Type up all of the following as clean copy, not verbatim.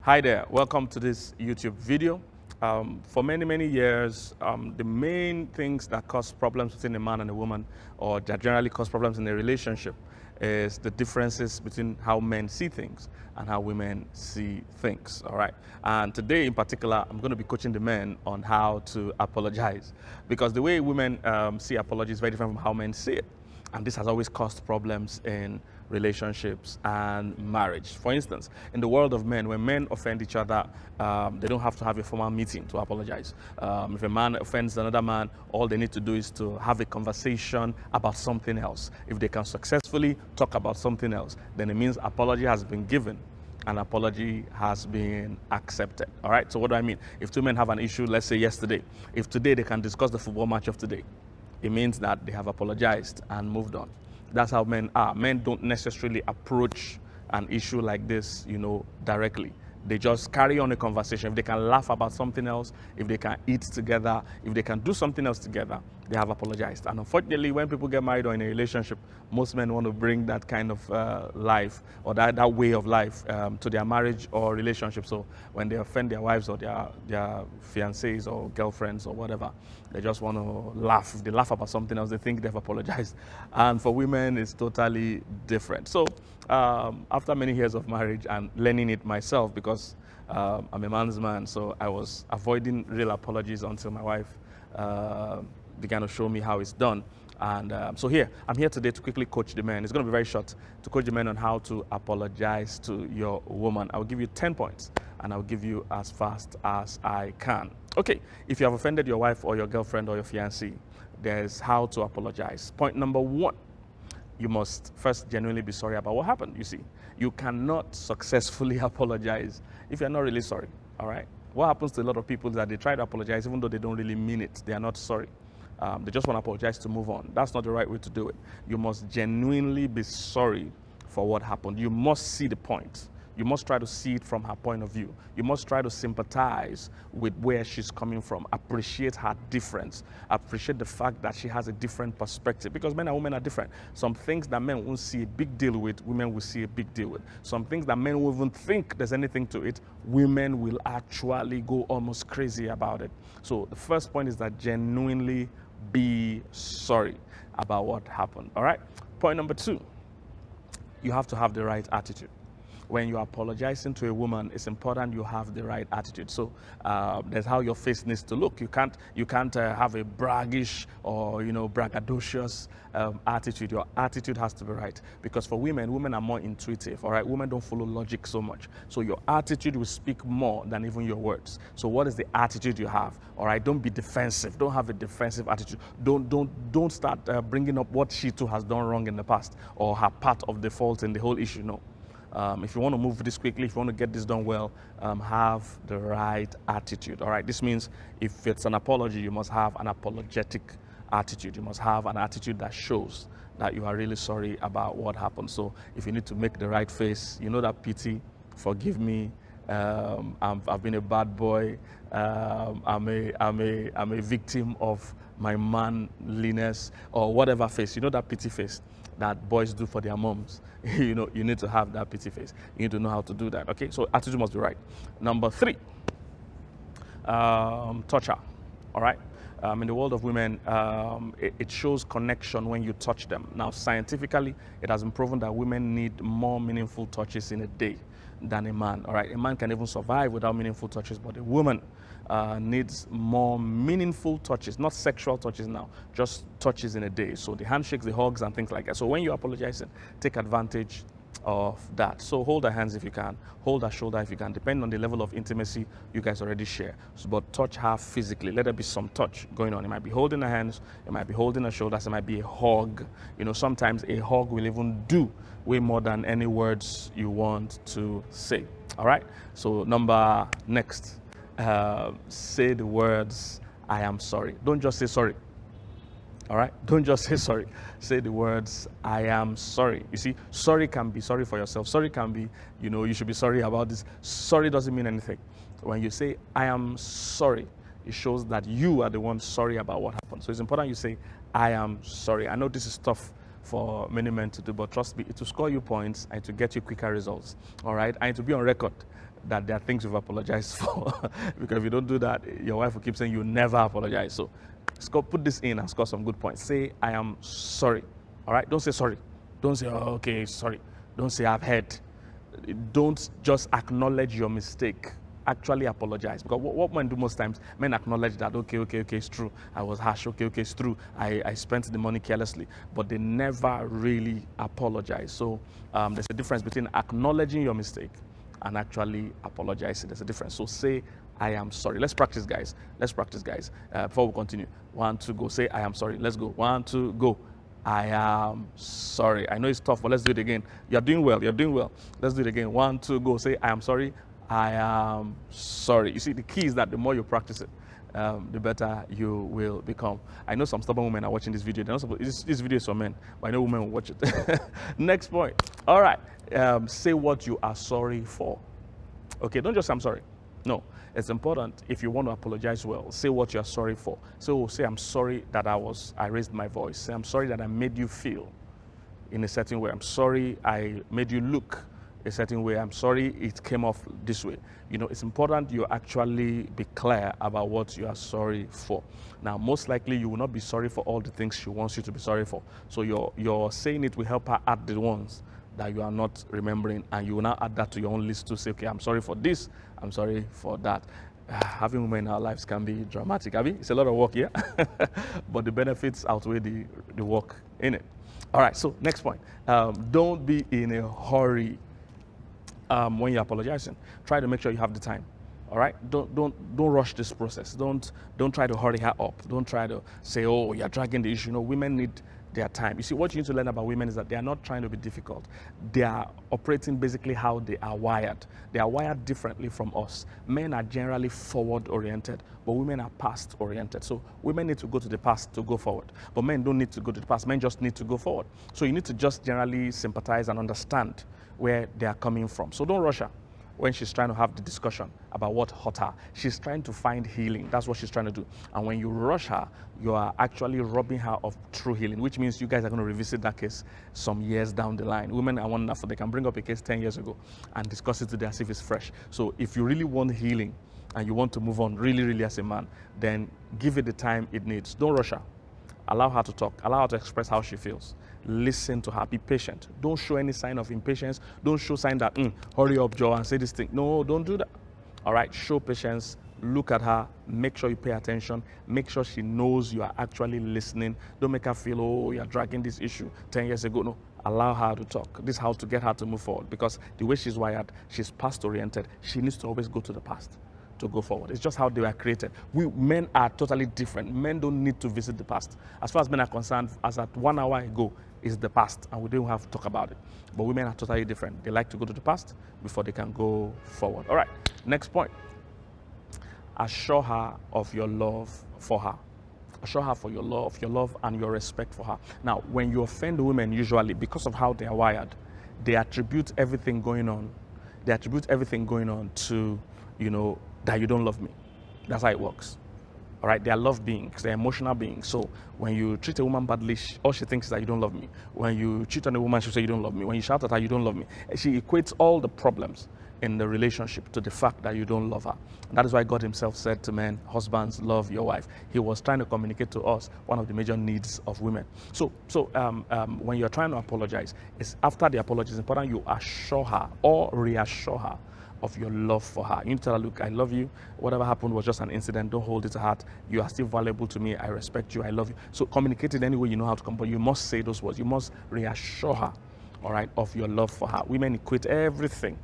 Hi there, welcome to this YouTube video. For many years, the main things that cause problems between a man and a woman, or that generally cause problems in a relationship, is the differences between how men see things and how women see things, all right? And today in particular, I'm going to be coaching the men on how to apologize, because the way women see apology is very different from how men see it. And this has always caused problems in relationships and marriage. For instance, in the world of men, when men offend each other, they don't have to have a formal meeting to apologize. If a man offends another man, all they need to do is to have a conversation about something else. If they can successfully talk about something else, then it means apology has been given. An apology has been accepted. All right, so what do I mean? If two men have an issue, let's say yesterday, if today they can discuss the football match of today, it means that they have apologized and moved on. That's how men are. Men don't necessarily approach an issue like this, directly. They just carry on a conversation. If they can laugh about something else, if they can eat together, if they can do something else together, they have apologized. And unfortunately, when people get married or in a relationship, most men want to bring that kind of life or that way of life to their marriage or relationship. So when they offend their wives or their fiancés or girlfriends or whatever, they just want to laugh. If they laugh about something else, they think they've apologized. And for women, it's totally different. So after many years of marriage and learning it myself, because I'm a man's man, so I was avoiding real apologies until my wife began to show me how it's done. And so I'm here today to quickly coach the men. It's going to be very short, to coach the men on how to apologize to your woman. I'll give you 10 points, and I'll give you as fast as I can. Okay, if you have offended your wife or your girlfriend or your fiancé, there's how to apologize. Point number one, you must first genuinely be sorry about what happened. You see, you cannot successfully apologize if you're not really sorry, all right? What happens to a lot of people is that they try to apologize even though they don't really mean it. They are not sorry. They just want to apologize to move on. That's not the right way to do it. You must genuinely be sorry for what happened. You must see the point. You must try to see it from her point of view. You must try to sympathize with where she's coming from, appreciate her difference, appreciate the fact that she has a different perspective, because men and women are different. Some things that men won't see a big deal with, women will see a big deal with. Some things that men won't even think there's anything to it, women will actually go almost crazy about it. So the first point is that genuinely be sorry about what happened, all right? Point number two, you have to have the right attitude. When you're apologizing to a woman, it's important you have the right attitude. So that's how your face needs to look. You can't have a braggish or braggadocious attitude. Your attitude has to be right, because for women are more intuitive. All right, women don't follow logic so much. So your attitude will speak more than even your words. So what is the attitude you have? All right, don't be defensive. Don't have a defensive attitude. Don't start bringing up what she too has done wrong in the past or her part of the fault in the whole issue. No. If you want to move this quickly, if you want to get this done well, have the right attitude. All right, this means if it's an apology, you must have an apologetic attitude. You must have an attitude that shows that you are really sorry about what happened. So if you need to make the right face, that pity, forgive me, I've been a bad boy, I'm a victim of my manliness, or whatever face, that pity face that boys do for their moms. You need to have that pity face. You need to know how to do that. Okay, so attitude must be right. Number three, touch her. All right. In the world of women, it shows connection when you touch them. Now, scientifically, it has been proven that women need more meaningful touches in a day than a man. All right, a man can even survive without meaningful touches, but a woman needs more meaningful touches, not sexual touches now, just touches in a day. So the handshakes, the hugs, and things like that. So when you're apologizing, take advantage of that. So hold her hands if you can, hold her shoulder if you can, depending on the level of intimacy you guys already share. So, but touch her physically. Let there be some touch going on. It might be holding her hands, it might be holding her shoulders, it might be a hug. Sometimes a hug will even do way more than any words you want to say. All right. So next, say the words, I am sorry. Don't just say sorry. All right, don't just say sorry. Say the words, I am sorry. You see, sorry can be sorry for yourself. Sorry can be, you should be sorry about this. Sorry doesn't mean anything. When you say, I am sorry, it shows that you are the one sorry about what happened. So it's important you say, I am sorry. I know this is tough for many men to do, but trust me, it will score you points and to get you quicker results. All right, and to be on record that there are things you've apologized for. Because if you don't do that, your wife will keep saying you never apologize. So put this in and score some good points. Say, I am sorry. All right, don't say sorry. Don't say, oh, okay, sorry. Don't say, I've heard. Don't just acknowledge your mistake. Actually apologize. Because what men do most times, men acknowledge that, okay, it's true. I was harsh. Okay, it's true. I spent the money carelessly. But they never really apologize. So there's a difference between acknowledging your mistake and actually apologizing. There's a difference. So say, I am sorry. Let's practice, guys. Before we continue. 1, 2, go. Say, I am sorry. Let's go. 1, 2, go. I am sorry. I know it's tough, but let's do it again. You're doing well. Let's do it again. 1, 2, go. Say, I am sorry. I am sorry. You see, the key is that the more you practice it, the better you will become. I know some stubborn women are watching this video. They're not supposed, this video is for men, but I know women will watch it. Next point. All right. Say what you are sorry for. Okay, don't just say I'm sorry. No, it's important. If you want to apologize well, say what you are sorry for. So say, I'm sorry that I raised my voice. Say, I'm sorry that I made you feel in a certain way. I'm sorry I made you look a certain way. I'm sorry it came off this way. You know, it's important you actually be clear about what you are sorry for. Now, most likely you will not be sorry for all the things she wants you to be sorry for. So your saying it will help her add the ones that you are not remembering, and you will now add that to your own list to say, okay, I'm sorry for this, I'm sorry for that. Having women in our lives can be dramatic. It's a lot of work here, but the benefits outweigh the work in it. All right, so next point. Don't be in a hurry when you're apologizing. Try to make sure you have the time. All right, don't rush this process. Don't try to hurry her up. Don't try to say, oh, you're dragging the issue. No, women need their time. You see, what you need to learn about women is that they are not trying to be difficult. They are operating basically how they are wired. They are wired differently from us. Men are generally forward-oriented, but women are past-oriented. So women need to go to the past to go forward, but men don't need to go to the past. Men just need to go forward. So you need to just generally sympathize and understand where they are coming from. So don't rush her when she's trying to have the discussion about what hurt her. She's trying to find healing. That's what she's trying to do. And when you rush her, you are actually robbing her of true healing, which means you guys are going to revisit that case some years down the line. Women are wonderful. They can bring up a case 10 years ago and discuss it today as if it's fresh. So if you really want healing and you want to move on really as a man, then give it the time it needs. Don't rush her. Allow her to talk. Allow her to express how she feels. Listen to her. Be patient. Don't show any sign of impatience. Don't show sign that, hurry up, Joe, and say this thing. No, don't do that. All right, show patience. Look at her. Make sure you pay attention. Make sure she knows you are actually listening. Don't make her feel, oh, you're dragging this issue 10 years ago. No, allow her to talk. This is how to get her to move forward, because the way she's wired, she's past-oriented. She needs to always go to the past to go forward. It's just how they were created. We men are totally different. Men don't need to visit the past. As far as men are concerned, as at 1 hour ago is the past, and we don't have to talk about it. But women are totally different. They like to go to the past before they can go forward. All right, next point. Assure her of your love for her. Assure her for your love and your respect for her. Now, when you offend women, usually because of how they are wired, they attribute everything going on. They attribute everything going on to, that you don't love me. That's how it works. All right, they are love beings, they're emotional beings. So when you treat a woman badly, all she thinks is that you don't love me. When you cheat on a woman, she'll say you don't love me. When you shout at her, you don't love me. She equates all the problems in the relationship to the fact that you don't love her. And that is why God himself said to men, husbands, love your wife. He was trying to communicate to us one of the major needs of women. So when you're trying to apologize, it's after the apology, it's important you assure her or reassure her of your love for her. You need to tell her, look, I love you. Whatever happened was just an incident. Don't hold it to heart. You are still valuable to me. I respect you. I love you. So communicate it any way you know how to come, but you must say those words. You must reassure her, all right, of your love for her. Women equate everything,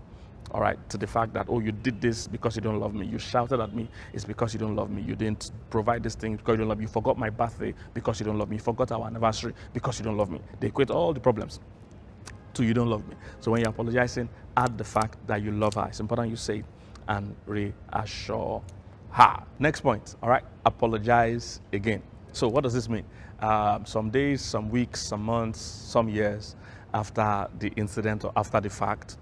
all right, to the fact that, oh, you did this because you don't love me. You shouted at me, it's because you don't love me. You didn't provide this thing because you don't love me. You forgot my birthday because you don't love me. You forgot our anniversary because you don't love me. They equate all the problems to you don't love me. So when you're apologizing, add the fact that you love her. It's important you say it and reassure her. Next point, all right, apologize again. So what does this mean? Some days, some weeks, some months, some years after the incident or after the fact,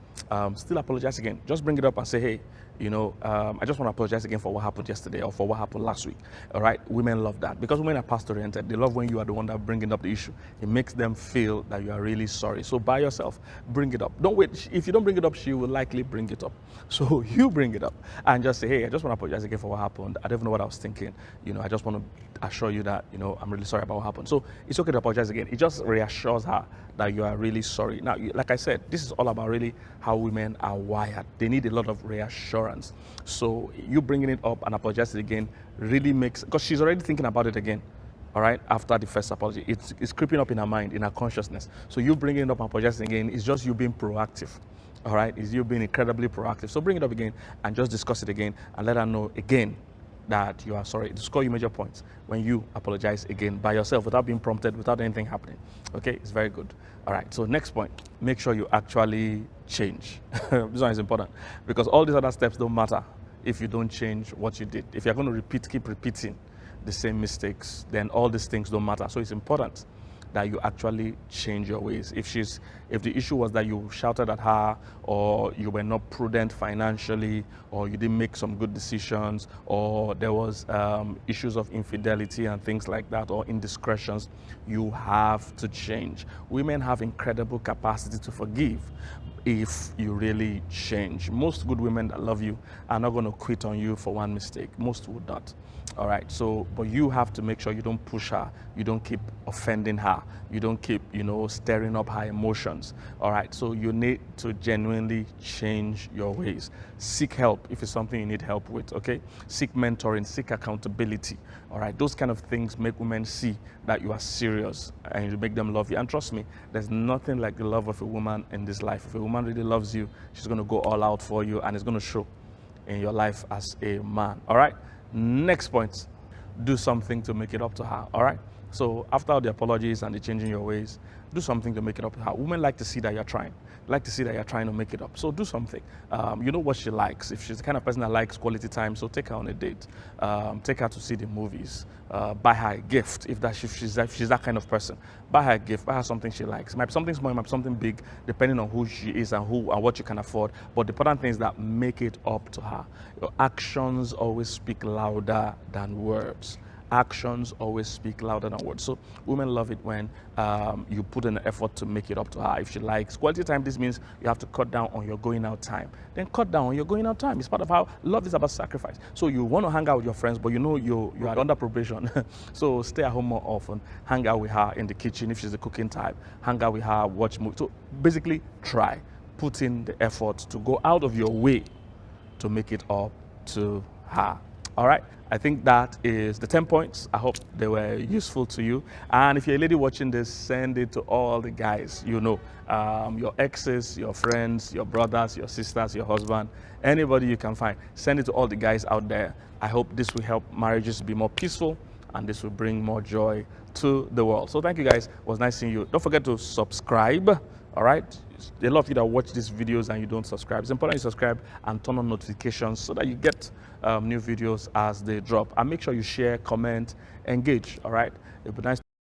still apologize again. Just bring it up and say, hey, I just want to apologize again for what happened yesterday or for what happened last week. All right, women love that because women are past oriented. They love when you are the one that bringing up the issue. It makes them feel that you are really sorry. So by yourself, bring it up. Don't wait. If you don't bring it up, she will likely bring it up. So you bring it up and just say, hey, I just want to apologize again for what happened. I don't even know what I was thinking. I just want to assure you that I'm really sorry about what happened. So it's okay to apologize again. It just reassures her that you are really sorry. Now, like I said, this is all about really how women are wired. They need a lot of reassurance. So you bringing it up and apologizing again really makes, because she's already thinking about it again, all right, after the first apology. It's creeping up in her mind, in her consciousness. So you bringing it up and apologizing again is just you being proactive, all right? Is you being incredibly proactive. So bring it up again and just discuss it again and let her know again that you are sorry. To score you major points when you apologize again by yourself without being prompted, without anything happening. Okay, it's very good. All right, so next point, make sure you actually change. This one is important because all these other steps don't matter if you don't change what you did. If you're going to keep repeating the same mistakes, then all these things don't matter. So it's important that you actually change your ways. If the issue was that you shouted at her, or you were not prudent financially, or you didn't make some good decisions, or there was issues of infidelity and things like that, or indiscretions, you have to change. Women have incredible capacity to forgive if you really change. Most good women that love you are not going to quit on you for one mistake. Most would not. All right, so, but you have to make sure you don't push her, you don't keep offending her, you don't keep, stirring up her emotions. All right, so you need to genuinely change your ways. Seek help if it's something you need help with, okay? Seek mentoring, seek accountability. All right, those kind of things make women see that you are serious and you make them love you. And trust me, there's nothing like the love of a woman in this life. If a woman really loves you, she's going to go all out for you, and it's going to show in your life as a man. All right. Next point, do something to make it up to her, all right? So after all the apologies and the changing your ways, do something to make it up to her. Women like to see that you're trying, like to see that you're trying to make it up. So do something. You know what she likes. If she's the kind of person that likes quality time, so take her on a date. Take her to see the movies. Buy her a gift if she's that kind of person. Buy her a gift, buy her something she likes. It might be something small, it might be something big, depending on who she is and what you can afford. But the important thing is that make it up to her. Your actions always speak louder than words. Actions always speak louder than words. So women love it when you put in an effort to make it up to her. If she likes quality time, this means you have to cut down on your going out time. Then cut down on your going out time. It's part of how love is about sacrifice. So you want to hang out with your friends, but you are under probation. So stay at home more often. Hang out with her in the kitchen if she's the cooking type. Hang out with her, watch movies. So basically try. Put in the effort to go out of your way to make it up to her. All right, I think that is the 10 points. I hope they were useful to you. And if you're a lady watching this, send it to all the guys your exes, your friends, your brothers, your sisters, your husband, anybody you can find. Send it to all the guys out there. I hope this will help marriages be more peaceful, and this will bring more joy to the world. So thank you guys. It was nice seeing you. Don't forget to subscribe. All right, a lot of you that watch these videos and you don't subscribe. It's important you subscribe and turn on notifications so that you get new videos as they drop. And make sure you share, comment, engage. All right, it'd be nice.